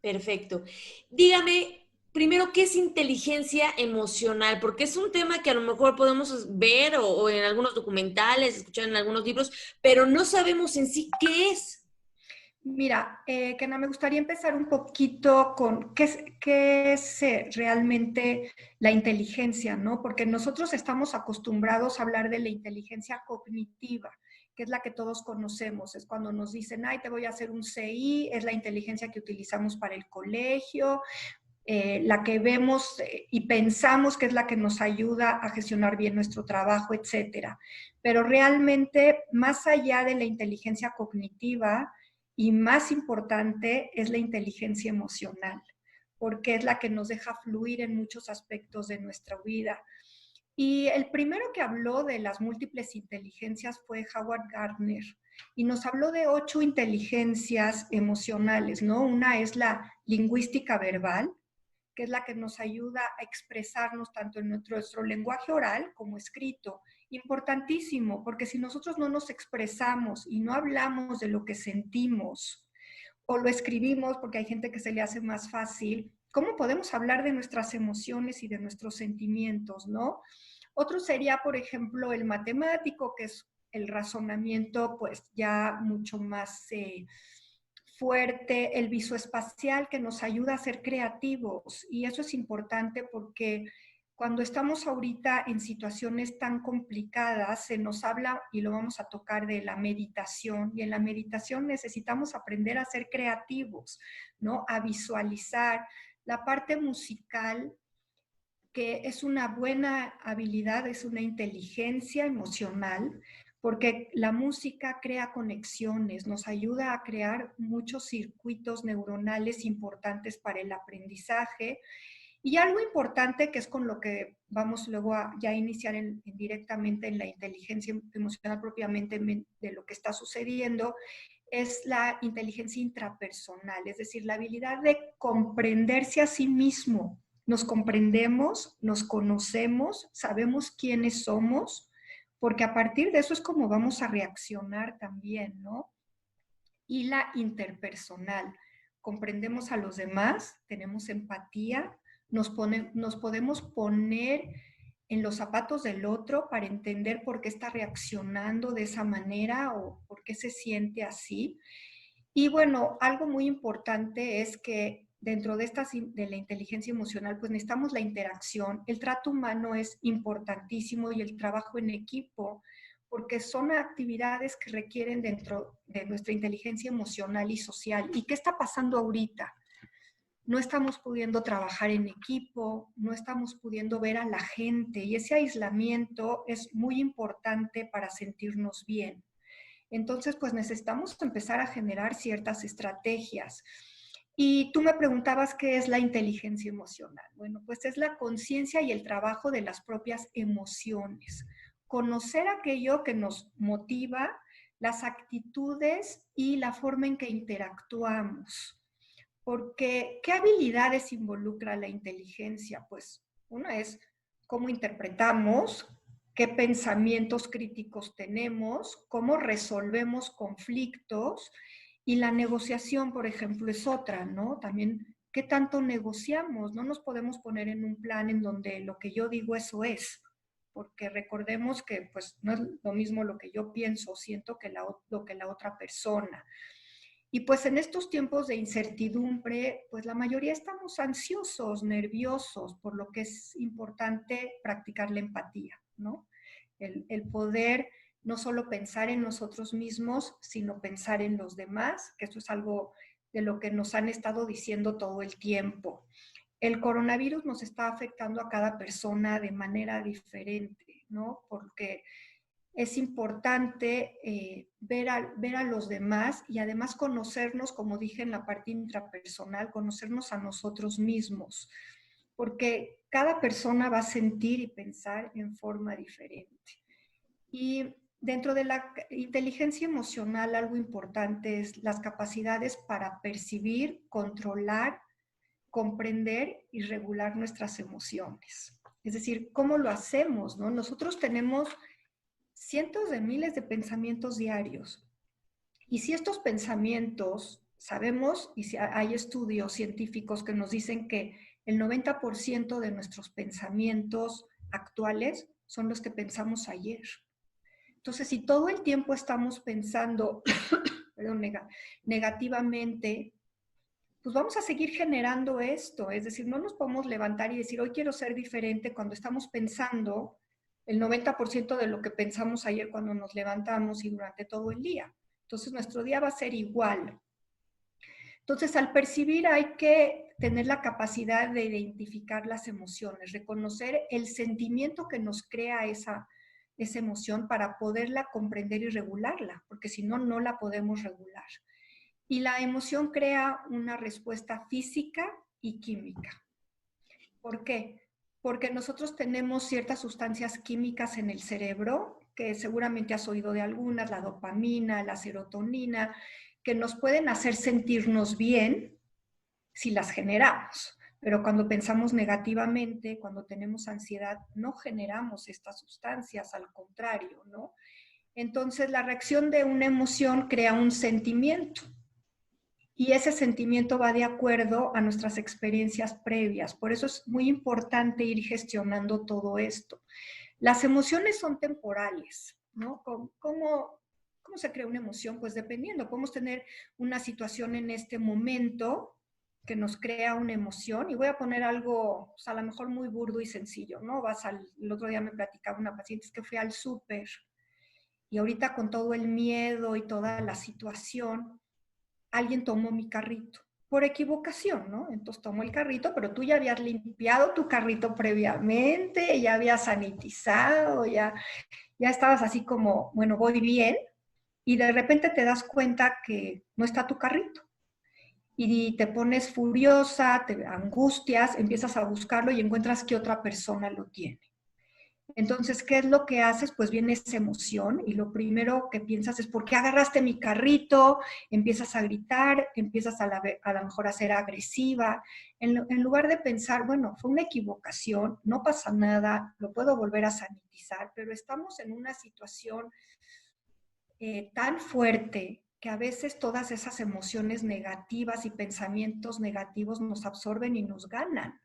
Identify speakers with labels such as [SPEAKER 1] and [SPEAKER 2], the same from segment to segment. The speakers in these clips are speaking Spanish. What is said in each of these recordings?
[SPEAKER 1] Perfecto. Dígame, primero, ¿qué es inteligencia emocional? Porque es un tema que a lo mejor podemos ver o en algunos documentales, escuchar en algunos libros, pero no sabemos en sí qué es.
[SPEAKER 2] Mira, Kena, me gustaría empezar un poquito con qué es realmente la inteligencia, ¿no? Porque nosotros estamos acostumbrados a hablar de la inteligencia cognitiva, que es la que todos conocemos. Es cuando nos dicen, ay, te voy a hacer un CI, es la inteligencia que utilizamos para el colegio, la que vemos y pensamos que es la que nos ayuda a gestionar bien nuestro trabajo, etcétera. Pero realmente, más allá de la inteligencia cognitiva, y más importante es la inteligencia emocional, porque es la que nos deja fluir en muchos aspectos de nuestra vida. Y el primero que habló de las múltiples inteligencias fue Howard Gardner y nos habló de 8 inteligencias emocionales, ¿no? Una es la lingüística verbal, que es la que nos ayuda a expresarnos tanto en nuestro lenguaje oral como escrito. Importantísimo, porque si nosotros no nos expresamos y no hablamos de lo que sentimos o lo escribimos, porque hay gente que se le hace más fácil, ¿cómo podemos hablar de nuestras emociones y de nuestros sentimientos, no? Otro sería, por ejemplo, el matemático, que es el razonamiento, pues ya mucho más fuerte, el visoespacial que nos ayuda a ser creativos. Y eso es importante porque cuando estamos ahorita en situaciones tan complicadas, se nos habla, y lo vamos a tocar, de la meditación. Y en la meditación necesitamos aprender a ser creativos, ¿no? A visualizar. La parte musical, que es una buena habilidad, es una inteligencia emocional, porque la música crea conexiones, nos ayuda a crear muchos circuitos neuronales importantes para el aprendizaje. Y algo importante que es con lo que vamos luego a ya iniciar directamente en la inteligencia emocional propiamente de lo que está sucediendo, es la inteligencia intrapersonal, es decir, la habilidad de comprenderse a sí mismo. Nos comprendemos, nos conocemos, sabemos quiénes somos, porque a partir de eso es como vamos a reaccionar también, ¿no? Y la interpersonal. Comprendemos a los demás, tenemos empatía, nos podemos poner en los zapatos del otro para entender por qué está reaccionando de esa manera o por qué se siente así. Y bueno, algo muy importante es que dentro de la inteligencia emocional, pues necesitamos la interacción. El trato humano es importantísimo y el trabajo en equipo, porque son actividades que requieren dentro de nuestra inteligencia emocional y social. ¿Y qué está pasando ahorita? No estamos pudiendo trabajar en equipo, no estamos pudiendo ver a la gente y ese aislamiento es muy importante para sentirnos bien. Entonces, pues necesitamos empezar a generar ciertas estrategias. Y tú me preguntabas qué es la inteligencia emocional. Bueno, pues es la conciencia y el trabajo de las propias emociones. Conocer aquello que nos motiva, las actitudes y la forma en que interactuamos. Porque, ¿qué habilidades involucra la inteligencia? Pues una es cómo interpretamos, qué pensamientos críticos tenemos, cómo resolvemos conflictos, y la negociación, por ejemplo, es otra, ¿no? También, ¿qué tanto negociamos? No nos podemos poner en un plan en donde lo que yo digo eso es, porque recordemos que pues no es lo mismo lo que yo pienso o siento que lo que la otra persona. Y pues en estos tiempos de incertidumbre, pues la mayoría estamos ansiosos, nerviosos, por lo que es importante practicar la empatía, ¿no? El poder no solo pensar en nosotros mismos, sino pensar en los demás, que esto es algo de lo que nos han estado diciendo todo el tiempo. El coronavirus nos está afectando a cada persona de manera diferente, ¿no? Porque es importante ver a los demás y además conocernos, como dije en la parte intrapersonal, conocernos a nosotros mismos, porque cada persona va a sentir y pensar en forma diferente. Y dentro de la inteligencia emocional, algo importante es las capacidades para percibir, controlar, comprender y regular nuestras emociones. Es decir, ¿cómo lo hacemos? ¿No? Nosotros tenemos cientos de miles de pensamientos diarios. Y si estos pensamientos sabemos, y hay estudios científicos que nos dicen que el 90% de nuestros pensamientos actuales son los que pensamos ayer. Entonces, si todo el tiempo estamos pensando perdón, negativamente, pues vamos a seguir generando esto. Es decir, no nos podemos levantar y decir, hoy quiero ser diferente cuando estamos pensando el 90% de lo que pensamos ayer cuando nos levantamos y durante todo el día. Entonces, nuestro día va a ser igual. Entonces, al percibir hay que tener la capacidad de identificar las emociones, reconocer el sentimiento que nos crea esa emoción para poderla comprender y regularla, porque si no, no la podemos regular. Y la emoción crea una respuesta física y química. ¿Por qué? Porque nosotros tenemos ciertas sustancias químicas en el cerebro, que seguramente has oído de algunas, la dopamina, la serotonina, que nos pueden hacer sentirnos bien si las generamos. Pero cuando pensamos negativamente, cuando tenemos ansiedad, no generamos estas sustancias, al contrario, ¿no? Entonces, la reacción de una emoción crea un sentimiento. Y ese sentimiento va de acuerdo a nuestras experiencias previas. Por eso es muy importante ir gestionando todo esto. Las emociones son temporales, ¿no? ¿Cómo se crea una emoción? Pues dependiendo. Podemos tener una situación en este momento que nos crea una emoción. Y voy a poner algo, pues a lo mejor muy burdo y sencillo, ¿no? El otro día me platicaba una paciente que fui al súper y ahorita con todo el miedo y toda la situación, alguien tomó mi carrito por equivocación, ¿no? Entonces tomó el carrito, pero tú ya habías limpiado tu carrito previamente, ya habías sanitizado, ya estabas así como, bueno, voy bien, y de repente te das cuenta que no está tu carrito. Y te pones furiosa, te angustias, empiezas a buscarlo y encuentras que otra persona lo tiene. Entonces, ¿qué es lo que haces? Pues viene esa emoción y lo primero que piensas es, ¿por qué agarraste mi carrito? Empiezas a gritar, empiezas a lo mejor a ser agresiva, en lugar de pensar, bueno, fue una equivocación, no pasa nada, lo puedo volver a sanitizar, pero estamos en una situación tan fuerte que a veces todas esas emociones negativas y pensamientos negativos nos absorben y nos ganan.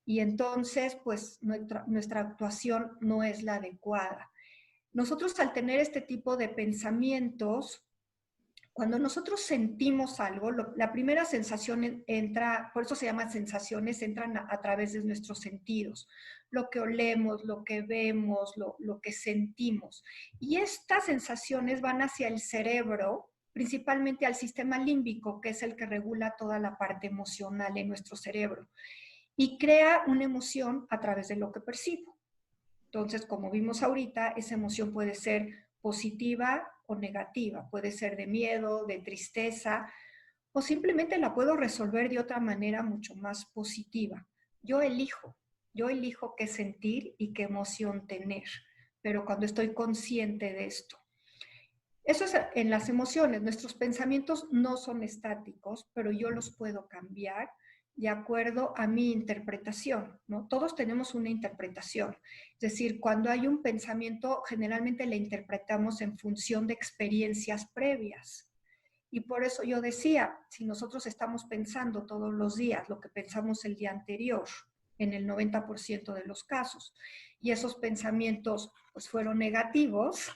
[SPEAKER 2] Y entonces, pues nuestra actuación no es la adecuada. Nosotros al tener este tipo de pensamientos, cuando nosotros sentimos algo, la primera sensación entra, por eso se llaman sensaciones, entran a través de nuestros sentidos, lo que olemos, lo que vemos, lo que sentimos. Y estas sensaciones van hacia el cerebro, principalmente al sistema límbico, que es el que regula toda la parte emocional en nuestro cerebro, y crea una emoción a través de lo que percibo. Entonces, como vimos ahorita, esa emoción puede ser positiva o negativa, puede ser de miedo, de tristeza, o simplemente la puedo resolver de otra manera mucho más positiva. Yo elijo qué sentir y qué emoción tener, pero cuando estoy consciente de esto. Eso es en las emociones. Nuestros pensamientos no son estáticos, pero yo los puedo cambiar de acuerdo a mi interpretación, ¿no? Todos tenemos una interpretación. Es decir, cuando hay un pensamiento, generalmente le interpretamos en función de experiencias previas. Y por eso yo decía, si nosotros estamos pensando todos los días lo que pensamos el día anterior, en el 90% de los casos, y esos pensamientos pues fueron negativos,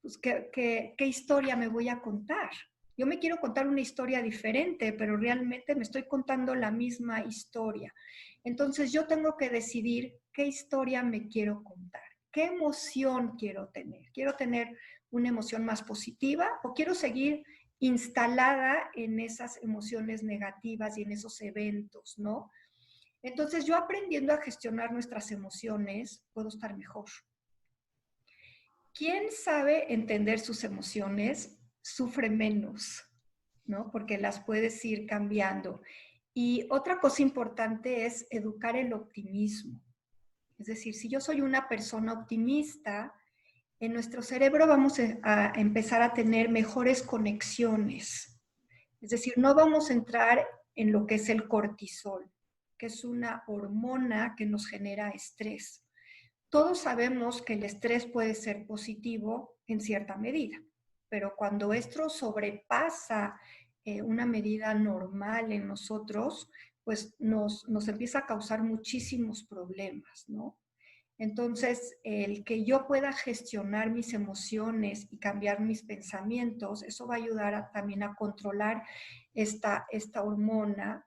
[SPEAKER 2] pues ¿qué historia me voy a contar? Yo me quiero contar una historia diferente, pero realmente me estoy contando la misma historia. Entonces yo tengo que decidir qué historia me quiero contar, qué emoción quiero tener. ¿Quiero tener una emoción más positiva o quiero seguir instalada en esas emociones negativas y en esos eventos, ¿no? Entonces yo aprendiendo a gestionar nuestras emociones, puedo estar mejor. Quien sabe entender sus emociones sufre menos, ¿no? Porque las puedes ir cambiando. Y otra cosa importante es educar el optimismo. Es decir, si yo soy una persona optimista, en nuestro cerebro vamos a empezar a tener mejores conexiones. Es decir, no vamos a entrar en lo que es el cortisol, que es una hormona que nos genera estrés. Todos sabemos que el estrés puede ser positivo en cierta medida, pero cuando esto sobrepasa una medida normal en nosotros, pues nos empieza a causar muchísimos problemas, ¿no? Entonces, el que yo pueda gestionar mis emociones y cambiar mis pensamientos, eso va a ayudar también a controlar esta hormona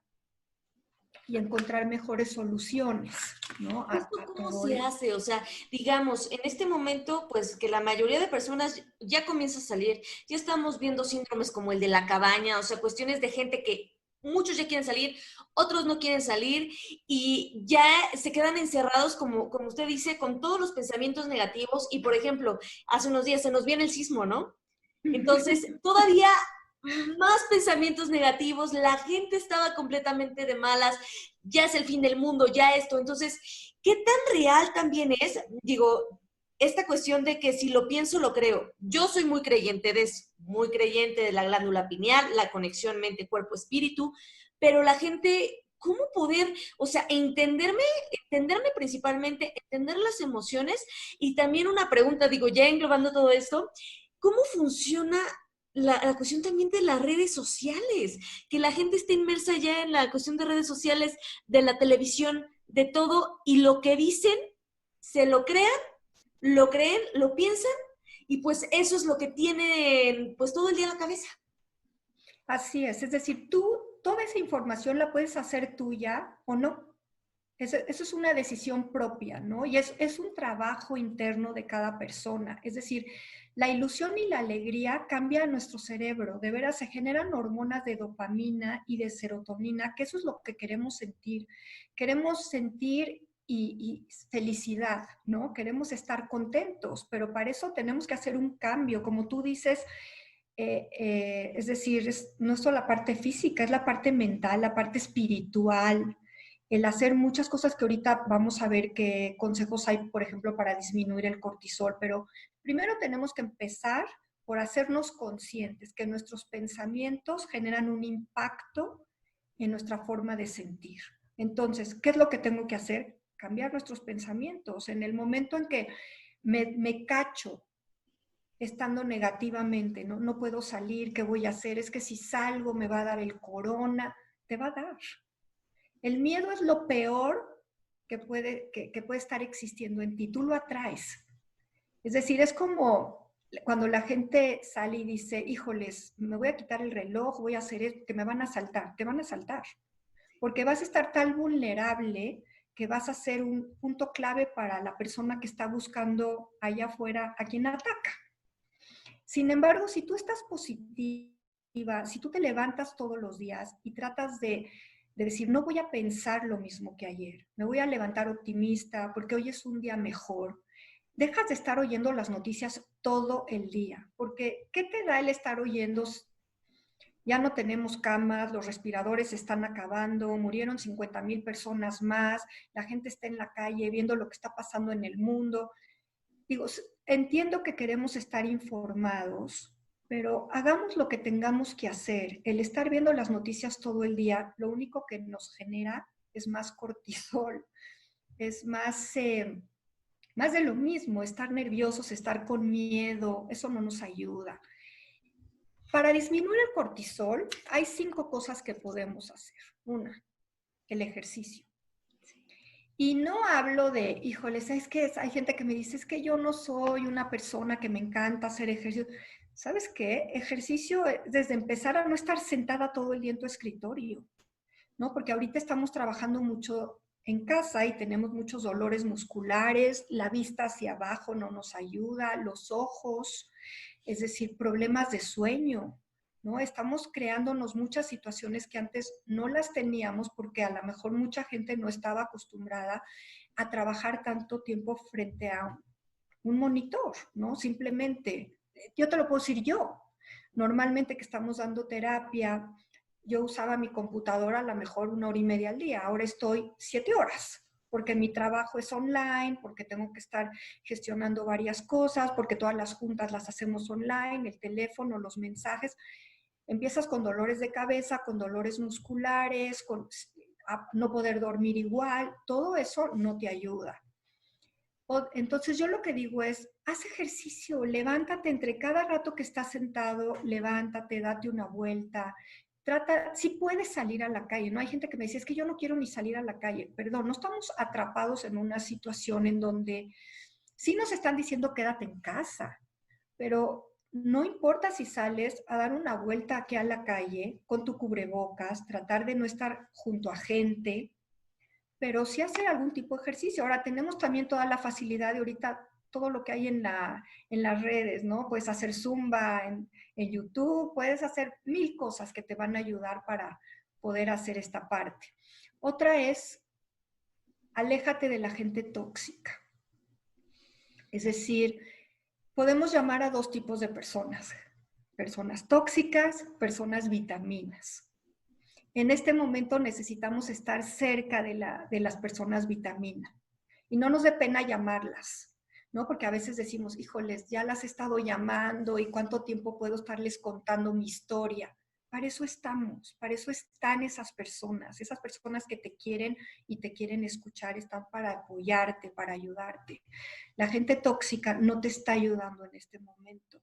[SPEAKER 2] y encontrar mejores soluciones, ¿no?
[SPEAKER 1] ¿Esto
[SPEAKER 2] A
[SPEAKER 1] cómo
[SPEAKER 2] todo
[SPEAKER 1] se
[SPEAKER 2] esto.
[SPEAKER 1] hace? O sea, digamos, en este momento, pues que la mayoría de personas ya comienza a salir, ya estamos viendo síndromes como el de la cabaña, o sea, cuestiones de gente que muchos ya quieren salir, otros no quieren salir y ya se quedan encerrados, como usted dice, con todos los pensamientos negativos y, por ejemplo, hace unos días se nos viene el sismo, ¿no? Entonces, todavía más pensamientos negativos, la gente estaba completamente de malas, ya es el fin del mundo, ya esto. Entonces, ¿qué tan real también es? Digo, esta cuestión de que si lo pienso, lo creo. Yo soy muy creyente de eso, muy creyente de la glándula pineal, la conexión mente, cuerpo, espíritu, pero la gente, ¿cómo poder, o sea, entenderme principalmente, entender las emociones? Y también una pregunta, digo, ya englobando todo esto, ¿cómo funciona la cuestión también de las redes sociales? Que la gente está inmersa ya en la cuestión de redes sociales, de la televisión, de todo, y lo que dicen, se lo crean, lo creen, lo piensan, y pues eso es lo que tienen pues todo el día en la cabeza.
[SPEAKER 2] Así es decir, tú toda esa información la puedes hacer tuya o no. Eso es una decisión propia, ¿no? Y es un trabajo interno de cada persona. Es decir, la ilusión y la alegría cambian nuestro cerebro. De veras, se generan hormonas de dopamina y de serotonina, que eso es lo que queremos sentir. Queremos sentir y felicidad, ¿no? Queremos estar contentos, pero para eso tenemos que hacer un cambio. Como tú dices, es decir, no es solo la parte física, es la parte mental, la parte espiritual, el hacer muchas cosas que ahorita vamos a ver qué consejos hay, por ejemplo, para disminuir el cortisol, pero primero tenemos que empezar por hacernos conscientes que nuestros pensamientos generan un impacto en nuestra forma de sentir. Entonces, ¿qué es lo que tengo que hacer? Cambiar nuestros pensamientos. En el momento en que me cacho estando negativamente, ¿no? No puedo salir, ¿qué voy a hacer? Es que si salgo me va a dar el corona, te va a dar. El miedo es lo peor que puede estar existiendo en ti, tú lo atraes. Es decir, es como cuando la gente sale y dice, híjoles, me voy a quitar el reloj, voy a hacer esto, que me van a asaltar, te van a asaltar, porque vas a estar tan vulnerable que vas a ser un punto clave para la persona que está buscando allá afuera a quien ataca. Sin embargo, si tú estás positiva, si tú te levantas todos los días y tratas de decir, no voy a pensar lo mismo que ayer, me voy a levantar optimista porque hoy es un día mejor, dejas de estar oyendo las noticias todo el día, porque ¿qué te da el estar oyendo? Ya no tenemos camas, los respiradores se están acabando, murieron 50,000 personas más, la gente está en la calle viendo lo que está pasando en el mundo. Digo, entiendo que queremos estar informados, pero hagamos lo que tengamos que hacer. El estar viendo las noticias todo el día, lo único que nos genera es más cortisol, es más de lo mismo, estar nerviosos, estar con miedo, eso no nos ayuda. Para disminuir el cortisol, hay 5 cosas que podemos hacer. Una, el ejercicio. Y no hablo de, híjoles, es que hay gente que me dice, es que yo no soy una persona que me encanta hacer ejercicio. ¿Sabes qué? Ejercicio desde empezar a no estar sentada todo el día en tu escritorio, ¿no? Porque ahorita estamos trabajando mucho en casa y tenemos muchos dolores musculares, la vista hacia abajo no nos ayuda, los ojos, es decir, problemas de sueño, ¿no? Estamos creándonos muchas situaciones que antes no las teníamos porque a lo mejor mucha gente no estaba acostumbrada a trabajar tanto tiempo frente a un monitor, ¿no? Simplemente, yo te lo puedo decir yo, normalmente que estamos dando terapia, yo usaba mi computadora a lo mejor 1 hora y media al día, ahora estoy 7 horas, porque mi trabajo es online, porque tengo que estar gestionando varias cosas, porque todas las juntas las hacemos online, el teléfono, los mensajes. Empiezas con dolores de cabeza, con dolores musculares, con no poder dormir igual, todo eso no te ayuda. Entonces yo lo que digo es, haz ejercicio, levántate entre cada rato que estás sentado, levántate, date una vuelta, si puedes salir a la calle, ¿no? Hay gente que me dice, es que yo no quiero ni salir a la calle. Perdón, no estamos atrapados en una situación en donde sí nos están diciendo quédate en casa, pero no importa si sales a dar una vuelta aquí a la calle con tu cubrebocas, tratar de no estar junto a gente, pero sí hacer algún tipo de ejercicio. Ahora tenemos también toda la facilidad de ahorita todo lo que hay en las redes, ¿no? Puedes hacer Zumba en YouTube, puedes hacer mil cosas que te van a ayudar para poder hacer esta parte. Otra es, aléjate de la gente tóxica. Es decir, podemos llamar a dos tipos de personas. Personas tóxicas, personas vitaminas. En este momento necesitamos estar cerca de las personas vitamina. Y no nos dé pena llamarlas, ¿no? Porque a veces decimos, híjoles, ya las he estado llamando y cuánto tiempo puedo estarles contando mi historia. Para eso estamos, para eso están esas personas que te quieren y te quieren escuchar, están para apoyarte, para ayudarte. La gente tóxica no te está ayudando en este momento.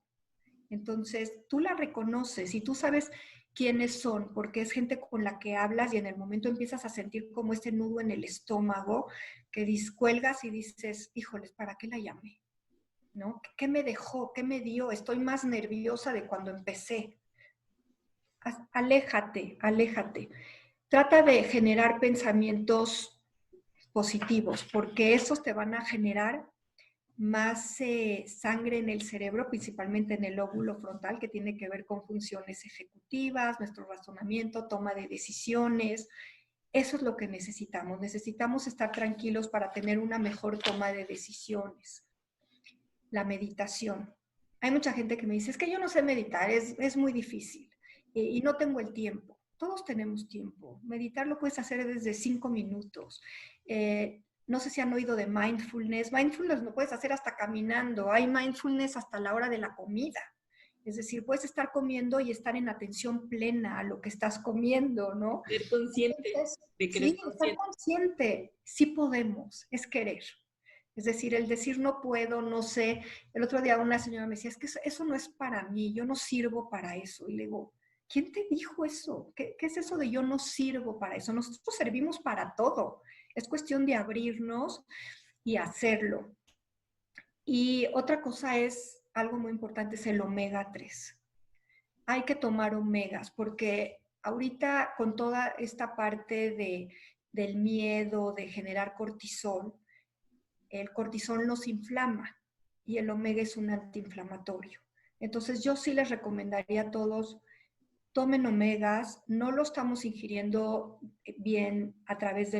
[SPEAKER 2] Entonces, tú la reconoces y tú sabes quiénes son, porque es gente con la que hablas y en el momento empiezas a sentir como este nudo en el estómago, que cuelgas y dices, híjoles, ¿para qué la llamé? ¿No? ¿Qué me dejó? ¿Qué me dio? Estoy más nerviosa de cuando empecé. Aléjate, aléjate. Trata de generar pensamientos positivos, porque esos te van a generar más sangre en el cerebro, principalmente en el lóbulo frontal, que tiene que ver con funciones ejecutivas, nuestro razonamiento, toma de decisiones. Eso es lo que necesitamos. Necesitamos estar tranquilos para tener una mejor toma de decisiones. La meditación. Hay mucha gente que me dice, es que yo no sé meditar, es muy difícil y no tengo el tiempo. Todos tenemos tiempo. Meditar lo puedes hacer desde 5 minutos. No sé si han oído de mindfulness. Mindfulness lo puedes hacer hasta caminando. Hay mindfulness hasta la hora de la comida. Es decir, puedes estar comiendo y estar en atención plena a lo que estás comiendo, ¿no?
[SPEAKER 1] Ser consciente.
[SPEAKER 2] Entonces,
[SPEAKER 1] De que
[SPEAKER 2] sí,
[SPEAKER 1] eres
[SPEAKER 2] estar
[SPEAKER 1] consciente.
[SPEAKER 2] consciente. Sí podemos, es querer. Es decir, el decir no puedo, no sé. El otro día una señora me decía, es que eso no es para mí, yo no sirvo para eso. Y le digo, ¿quién te dijo eso? ¿Qué es eso de yo no sirvo para eso? Nosotros servimos para todo. Es cuestión de abrirnos y hacerlo. Y otra cosa es, algo muy importante, es el omega 3. Hay que tomar omegas porque ahorita con toda esta parte del miedo, de generar cortisol, el cortisol nos inflama y el omega es un antiinflamatorio. Entonces yo sí les recomendaría a todos, tomen omegas, no lo estamos ingiriendo bien a través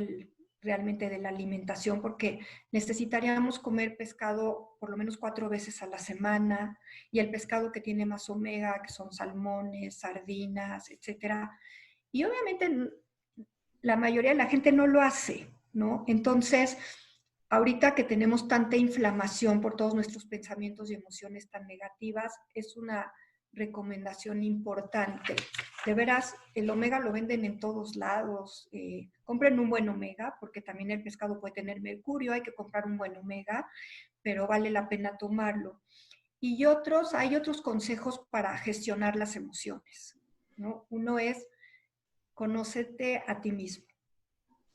[SPEAKER 2] realmente de la alimentación porque necesitaríamos comer pescado por lo menos 4 veces a la semana y el pescado que tiene más omega, que son salmones, sardinas, etcétera. Y obviamente la mayoría de la gente no lo hace, ¿no? Entonces, ahorita que tenemos tanta inflamación por todos nuestros pensamientos y emociones tan negativas, es una recomendación importante. De veras, el omega lo venden en todos lados. Compren un buen omega, porque también el pescado puede tener mercurio, hay que comprar un buen omega, pero vale la pena tomarlo. Y hay otros consejos para gestionar las emociones, ¿no? Uno es, conócete a ti mismo.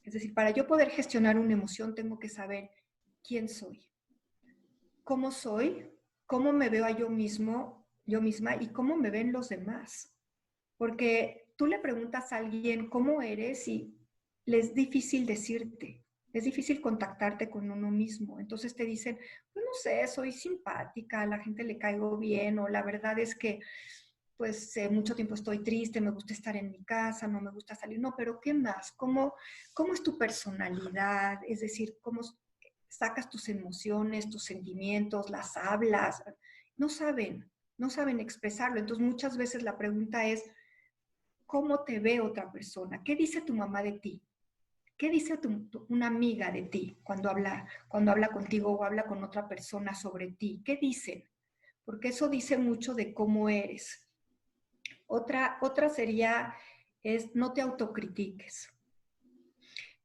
[SPEAKER 2] Es decir, para yo poder gestionar una emoción, tengo que saber quién soy, cómo me veo a yo mismo, yo misma y cómo me ven los demás. Porque tú le preguntas a alguien cómo eres y le es difícil decirte, es difícil contactarte con uno mismo. Entonces te dicen, pues no sé, soy simpática, a la gente le caigo bien, o la verdad es que pues mucho tiempo estoy triste, me gusta estar en mi casa, no me gusta salir. No, pero ¿qué más? ¿Cómo es tu personalidad? Es decir, ¿cómo sacas tus emociones, tus sentimientos, las hablas? No saben, no saben expresarlo. Entonces muchas veces la pregunta es, ¿cómo te ve otra persona? ¿Qué dice tu mamá de ti? ¿Qué dice una amiga de ti cuando habla contigo o habla con otra persona sobre ti? ¿Qué dicen? Porque eso dice mucho de cómo eres. Otra sería, no te autocritiques.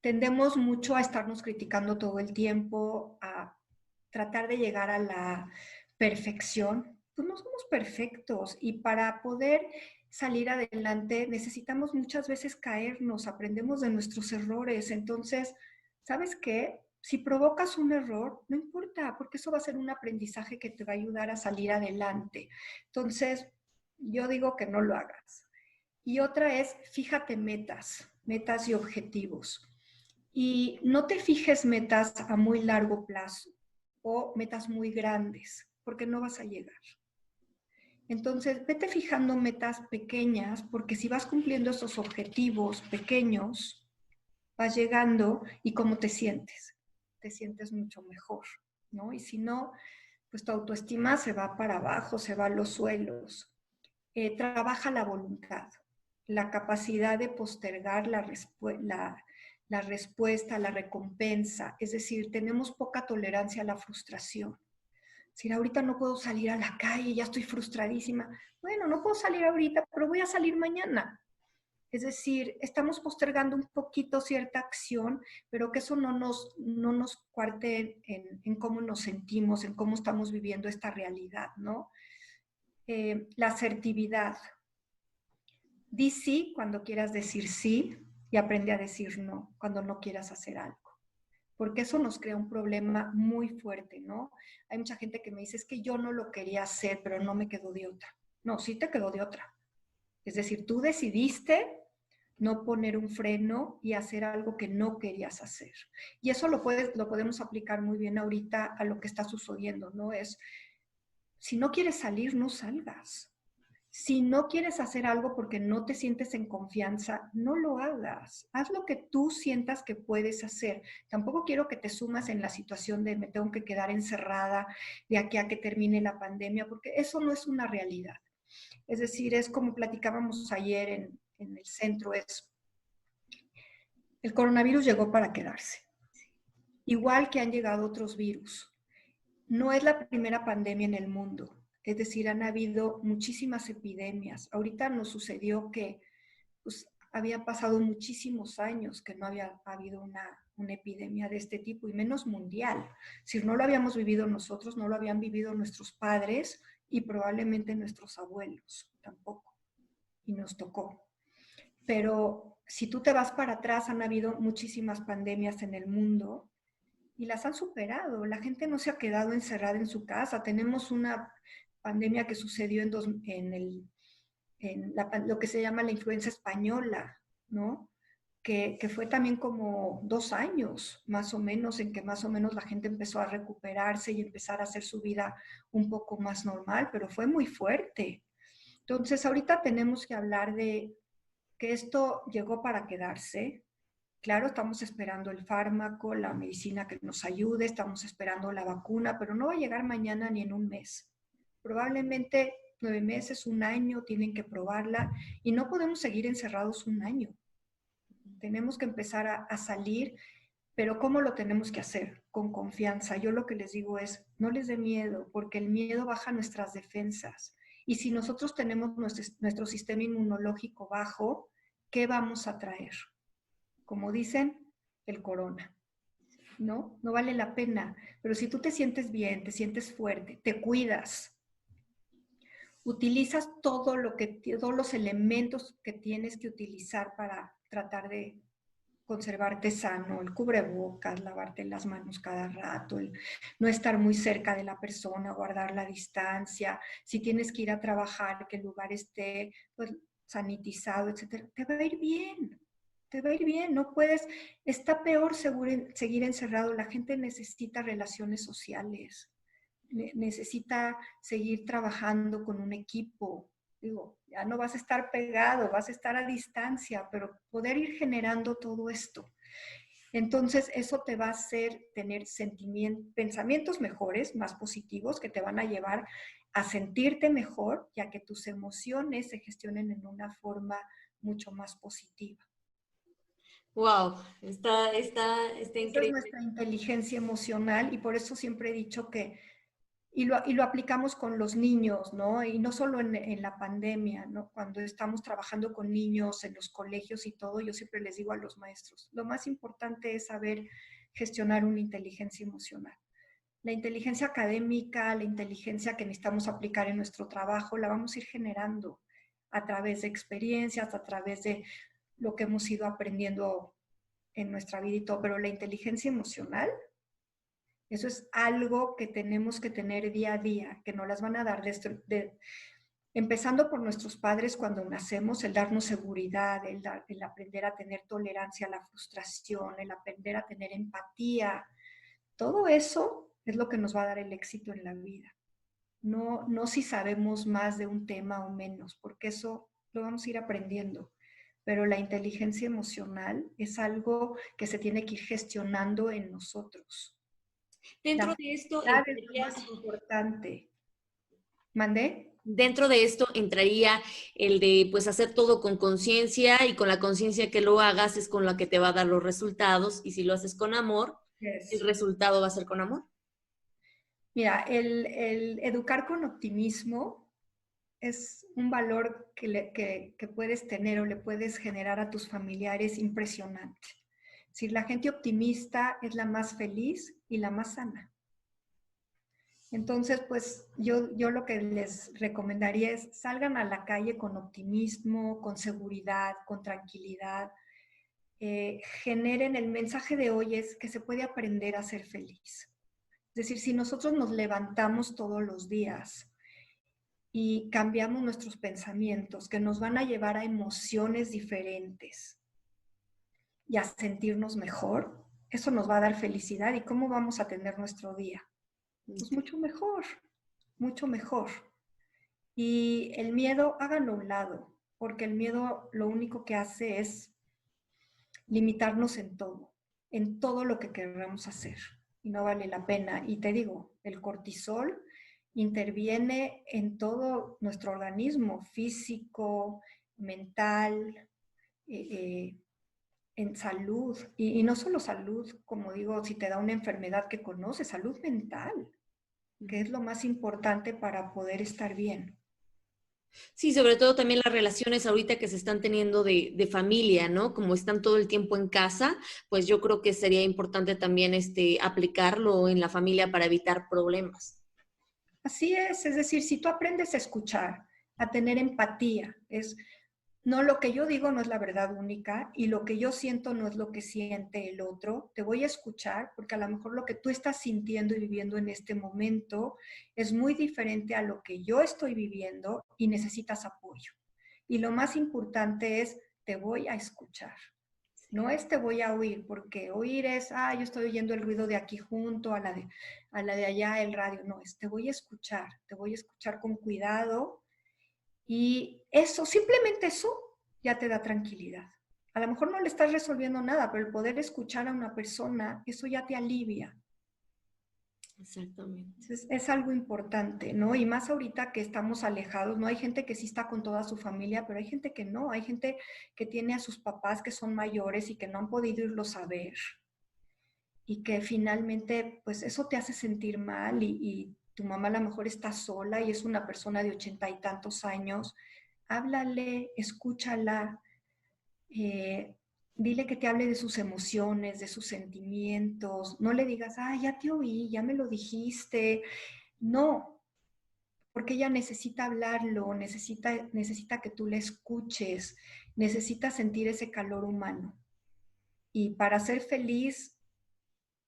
[SPEAKER 2] Tendemos mucho a estarnos criticando todo el tiempo, a tratar de llegar a la perfección. Pues no somos perfectos y para poder salir adelante, necesitamos muchas veces caernos, aprendemos de nuestros errores. Entonces, ¿sabes qué? Si provocas un error, no importa, porque eso va a ser un aprendizaje que te va a ayudar a salir adelante. Entonces, yo digo que no lo hagas. Y otra es, fíjate metas y objetivos. Y no te fijes metas a muy largo plazo o metas muy grandes, porque no vas a llegar. Entonces, vete fijando metas pequeñas, porque si vas cumpliendo esos objetivos pequeños, vas llegando y cómo te sientes mucho mejor, ¿no? Y si no, pues tu autoestima se va para abajo, se va a los suelos. Trabaja la voluntad, la capacidad de postergar la respuesta, la recompensa. Es decir, tenemos poca tolerancia a la frustración. Si ahorita no puedo salir a la calle, ya estoy frustradísima. Bueno, no puedo salir ahorita, pero voy a salir mañana. Es decir, estamos postergando un poquito cierta acción, pero que eso no nos cuarte en cómo nos sentimos, en cómo estamos viviendo esta realidad, ¿no? La asertividad. Di sí cuando quieras decir sí y aprende a decir no cuando no quieras hacer algo. Porque eso nos crea un problema muy fuerte, ¿no? Hay mucha gente que me dice, es que yo no lo quería hacer, pero no me quedó de otra. No, sí te quedó de otra. Es decir, tú decidiste no poner un freno y hacer algo que no querías hacer. Y eso lo podemos aplicar muy bien ahorita a lo que está sucediendo, ¿no? Es, si no quieres salir, no salgas. Si no quieres hacer algo porque no te sientes en confianza, no lo hagas. Haz lo que tú sientas que puedes hacer. Tampoco quiero que te sumas en la situación de me tengo que quedar encerrada de aquí a que termine la pandemia, porque eso no es una realidad. Es decir, es como platicábamos ayer en el centro, es el coronavirus llegó para quedarse. Igual que han llegado otros virus. No es la primera pandemia en el mundo. Es decir, han habido muchísimas epidemias. Ahorita nos sucedió que pues, había pasado muchísimos años que no había habido una epidemia de este tipo, y menos mundial. Si no lo habíamos vivido nosotros, no lo habían vivido nuestros padres y probablemente nuestros abuelos tampoco. Y nos tocó. Pero si tú te vas para atrás, han habido muchísimas pandemias en el mundo y las han superado. La gente no se ha quedado encerrada en su casa. Tenemos una pandemia que sucedió lo que se llama la influenza española, ¿no? Que fue también como 2 años, más o menos, en que más o menos la gente empezó a recuperarse y empezar a hacer su vida un poco más normal, pero fue muy fuerte. Entonces, ahorita tenemos que hablar de que esto llegó para quedarse. Claro, estamos esperando el fármaco, la medicina que nos ayude, estamos esperando la vacuna, pero no va a llegar mañana ni en un mes. Probablemente 9 meses, un año, tienen que probarla y no podemos seguir encerrados un año. Tenemos que empezar a salir, pero ¿cómo lo tenemos que hacer? Con confianza. Yo lo que les digo es, no les dé miedo, porque el miedo baja nuestras defensas. Y si nosotros tenemos nuestro sistema inmunológico bajo, ¿qué vamos a traer? Como dicen, el corona. ¿No? No vale la pena. Pero si tú te sientes bien, te sientes fuerte, te cuidas, utilizas todos los elementos que tienes que utilizar para tratar de conservarte sano, el cubrebocas, lavarte las manos cada rato, el no estar muy cerca de la persona, guardar la distancia, si tienes que ir a trabajar, que el lugar esté pues, sanitizado, etcétera, te va a ir bien. Te va a ir bien, no puedes, está peor seguir encerrado, la gente necesita relaciones sociales, necesita seguir trabajando con un equipo. Digo, ya no vas a estar pegado, vas a estar a distancia, pero poder ir generando todo esto. Entonces, eso te va a hacer tener pensamientos mejores, más positivos, que te van a llevar a sentirte mejor, ya que tus emociones se gestionen en una forma mucho más positiva.
[SPEAKER 1] Wow, está
[SPEAKER 2] Esa es
[SPEAKER 1] increíble.
[SPEAKER 2] nuestra inteligencia emocional y por eso siempre he dicho que y lo aplicamos con los niños, ¿no? Y no solo en la pandemia, ¿no? Cuando estamos trabajando con niños en los colegios y todo, yo siempre les digo a los maestros, lo más importante es saber gestionar una inteligencia emocional. La inteligencia académica, la inteligencia que necesitamos aplicar en nuestro trabajo, la vamos a ir generando. a través de experiencias, a través de lo que hemos ido aprendiendo en nuestra vida y todo, pero la inteligencia emocional, eso es algo que tenemos que tener día a día, que nos las van a dar empezando por nuestros padres cuando nacemos, el darnos seguridad, el aprender a tener tolerancia a la frustración, el aprender a tener empatía. Todo eso es lo que nos va a dar el éxito en la vida. No, no si sabemos más de un tema o menos, porque eso lo vamos a ir aprendiendo. Pero la inteligencia emocional es algo que se tiene que ir gestionando en nosotros.
[SPEAKER 1] Dentro
[SPEAKER 2] La
[SPEAKER 1] de esto
[SPEAKER 2] felicidad es lo
[SPEAKER 1] entraría,
[SPEAKER 2] más importante. ¿Mandé?
[SPEAKER 1] dentro de esto entraría el de pues hacer todo con conciencia, y con la conciencia que lo hagas es con la que te va a dar los resultados, y si lo haces con amor, el
[SPEAKER 2] Yes.
[SPEAKER 1] resultado va a ser con amor.
[SPEAKER 2] Mira, el educar con optimismo es un valor que puedes tener o le puedes generar a tus familiares impresionante. Si la gente optimista es la más feliz y la más sana. Entonces, pues yo lo que les recomendaría es salgan a la calle con optimismo, con seguridad, con tranquilidad. Generen el mensaje de hoy es que se puede aprender a ser feliz. Es decir, si nosotros nos levantamos todos los días y cambiamos nuestros pensamientos que nos van a llevar a emociones diferentes y a sentirnos mejor, eso nos va a dar felicidad. ¿Y cómo vamos a tener nuestro día? Pues mucho mejor, mucho mejor. Y el miedo, háganlo a un lado, porque el miedo lo único que hace es limitarnos en todo lo que queramos hacer. Y no vale la pena. Y te digo, el cortisol interviene en todo nuestro organismo, físico, mental, en salud. Y no solo salud, como digo, si te da una enfermedad que conoces, salud mental, que es lo más importante para poder estar bien.
[SPEAKER 1] Sí, sobre todo también las relaciones ahorita que se están teniendo de familia, ¿no? Como están todo el tiempo en casa, pues yo creo que sería importante también aplicarlo en la familia para evitar problemas.
[SPEAKER 2] Así es decir, si tú aprendes a escuchar, a tener empatía, no, lo que yo digo no es la verdad única y lo que yo siento no es lo que siente el otro. Te voy a escuchar porque a lo mejor lo que tú estás sintiendo y viviendo en este momento es muy diferente a lo que yo estoy viviendo y necesitas apoyo. Y lo más importante es, te voy a escuchar. No es te voy a oír, porque oír es, yo estoy oyendo el ruido de aquí junto a la de allá, el radio. No, es te voy a escuchar con cuidado y eso, simplemente eso, ya te da tranquilidad. A lo mejor no le estás resolviendo nada, pero el poder escuchar a una persona, eso ya te alivia.
[SPEAKER 1] Exactamente.
[SPEAKER 2] Entonces, es algo importante, ¿no? Y más ahorita que estamos alejados, ¿no? Hay gente que sí está con toda su familia, pero hay gente que no. Hay gente que tiene a sus papás que son mayores y que no han podido irlos a ver. Y que finalmente, pues eso te hace sentir mal y tu mamá a lo mejor está sola y es una persona de 80 y tantos años. Háblale, escúchala, eh, dile que te hable de sus emociones, de sus sentimientos. No le digas, ya te oí, ya me lo dijiste. No, porque ella necesita hablarlo, necesita que tú le escuches, necesita sentir ese calor humano. Y para ser feliz,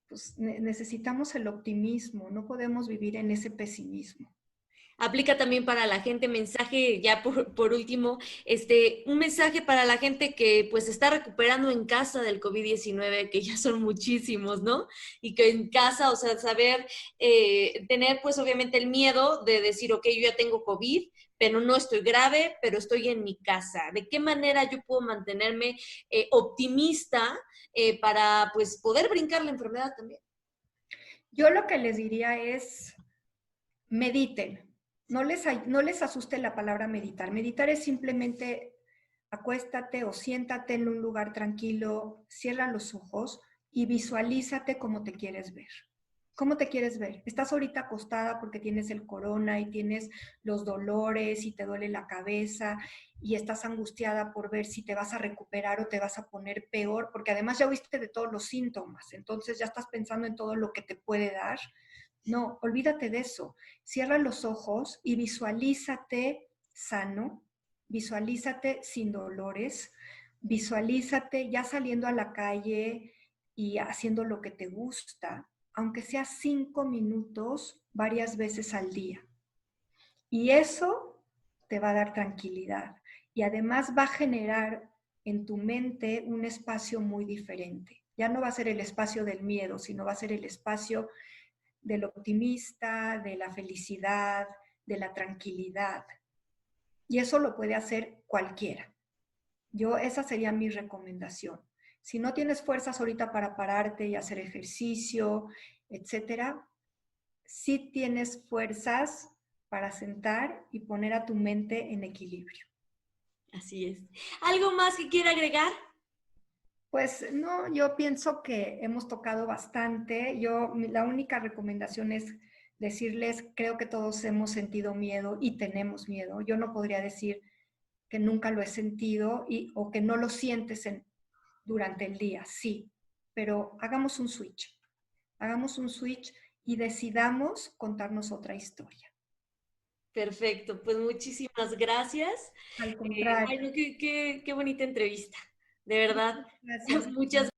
[SPEAKER 2] pues necesitamos el optimismo, no podemos vivir en ese pesimismo.
[SPEAKER 1] Aplica también para la gente, mensaje ya por último, un mensaje para la gente que pues está recuperando en casa del COVID-19, que ya son muchísimos, ¿no? Y que en casa, o sea, saber tener pues obviamente el miedo de decir, ok, yo ya tengo COVID, pero no estoy grave, pero estoy en mi casa. ¿De qué manera yo puedo mantenerme optimista para pues poder brincar la enfermedad también?
[SPEAKER 2] Yo lo que les diría es, mediten. No les asuste la palabra meditar. Meditar es simplemente acuéstate o siéntate en un lugar tranquilo, cierra los ojos y visualízate cómo te quieres ver. ¿Cómo te quieres ver? Estás ahorita acostada porque tienes el corona y tienes los dolores y te duele la cabeza y estás angustiada por ver si te vas a recuperar o te vas a poner peor, porque además ya oíste de todos los síntomas, entonces ya estás pensando en todo lo que te puede dar. No, olvídate de eso. Cierra los ojos y visualízate sano, visualízate sin dolores, visualízate ya saliendo a la calle y haciendo lo que te gusta, aunque sea 5 minutos varias veces al día. Y eso te va a dar tranquilidad. Y además va a generar en tu mente un espacio muy diferente. Ya no va a ser el espacio del miedo, sino va a ser el espacio del optimista, de la felicidad, de la tranquilidad. Y eso lo puede hacer cualquiera. Esa sería mi recomendación. Si no tienes fuerzas ahorita para pararte y hacer ejercicio, etcétera, sí tienes fuerzas para sentar y poner a tu mente en equilibrio.
[SPEAKER 1] Así es. ¿Algo más que quiera agregar?
[SPEAKER 2] Pues no, yo pienso que hemos tocado bastante. La única recomendación es decirles, creo que todos hemos sentido miedo y tenemos miedo. Yo no podría decir que nunca lo he sentido o que no lo sientes durante el día, sí, pero hagamos un switch y decidamos contarnos otra historia.
[SPEAKER 1] Perfecto, pues muchísimas gracias.
[SPEAKER 2] Al contrario.
[SPEAKER 1] Bueno, qué bonita entrevista, de verdad.
[SPEAKER 2] Gracias.
[SPEAKER 1] Muchas